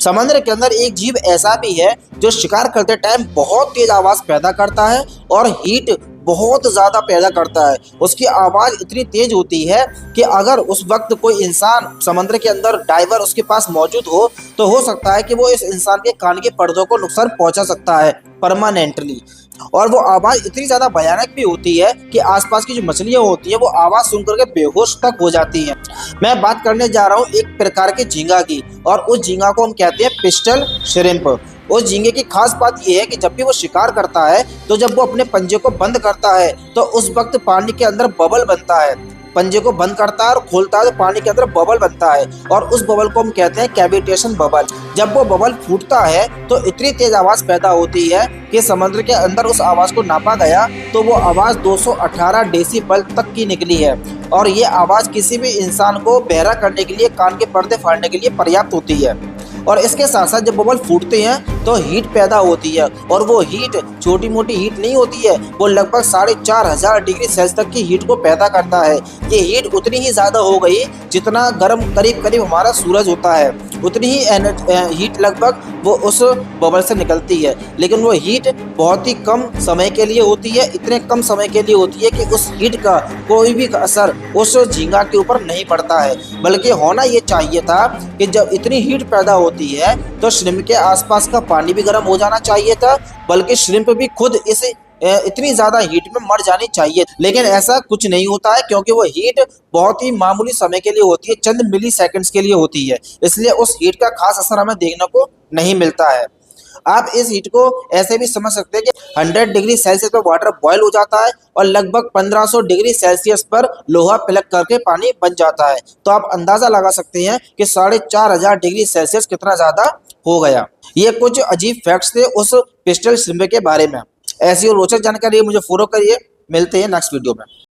समुद्र के अंदर एक जीव ऐसा भी है जो शिकार करते टाइम बहुत तेज आवाज पैदा करता है और हीट बहुत ज्यादा पैदा करता है। उसकी आवाज इतनी तेज होती है कि अगर उस वक्त कोई इंसान समुद्र के अंदर डाइवर उसके पास मौजूद हो तो हो सकता है कि वो इस इंसान के कान के पर्दों को नुकसान पहुंचा सकता है परमानेंटली। और वो आवाज इतनी ज्यादा भयानक भी होती है कि आसपास की जो मछलियां होती है वो आवाज सुनकर के बेहोश तक हो जाती हैं। मैं बात करने जा रहा हूँ एक प्रकार के झींगा की, और उस झींगा को हम कहते हैं पिस्टल श्रिम्प। उस झींगे की खास बात यह है कि जब भी वो शिकार करता है तो जब वो अपने पंजे को बंद करता है तो उस वक्त पानी के अंदर बबल बनता है। पंजे को बंद करता है और खोलता है तो पानी के अंदर बबल बनता है, और उस बबल को हम कहते हैं कैविटेशन बबल। जब वो बबल फूटता है तो इतनी तेज आवाज पैदा होती है कि समुद्र के अंदर उस आवाज को नापा गया तो वो आवाज 218 डेसिबल तक की निकली है। और ये आवाज किसी भी इंसान को बहरा करने के लिए, कान के पर्दे फाड़ने के लिए पर्याप्त होती है। और इसके साथ साथ जब बबल फूटते हैं तो हीट पैदा होती है, और वो हीट छोटी मोटी हीट नहीं होती है, वो लगभग 4500 डिग्री सेल्सियस तक की हीट को पैदा करता है। ये हीट उतनी ही ज़्यादा हो गई जितना गर्म करीब करीब हमारा सूरज होता है, उतनी ही हीट लगभग वो उस बबल से निकलती है। लेकिन वो हीट बहुत ही कम समय के लिए होती है, इतने कम समय के लिए होती है कि उस हीट का कोई भी असर उस झींगा के ऊपर नहीं पड़ता है। बल्कि होना ये चाहिए था कि जब इतनी हीट पैदा होती है तो श्रिम्प के आसपास का पानी भी गर्म हो जाना चाहिए था, बल्कि श्रिम्प भी खुद इस इतनी ज्यादा हीट में मर जानी चाहिए। लेकिन ऐसा कुछ नहीं होता है क्योंकि वो हीट बहुत ही मामूली समय के लिए होती है, चंद मिली सेकेंड्स के लिए होती है, इसलिए उस हीट का खास असर हमें देखने को नहीं मिलता है। आप इस हीट को ऐसे भी समझ सकते हैं कि 100 डिग्री सेल्सियस पर वाटर बॉयल हो जाता है और लगभग 1500 डिग्री सेल्सियस पर लोहा पिलक करके पानी बन जाता है। तो आप अंदाजा लगा सकते हैं कि 4500 डिग्री सेल्सियस कितना ज्यादा हो गया। ये कुछ अजीब फैक्ट्स थे उस पिस्टल श्रिम्प के बारे में। ऐसी और रोचक जानकारी मुझे फॉलो करिए। मिलते हैं नेक्स्ट वीडियो में।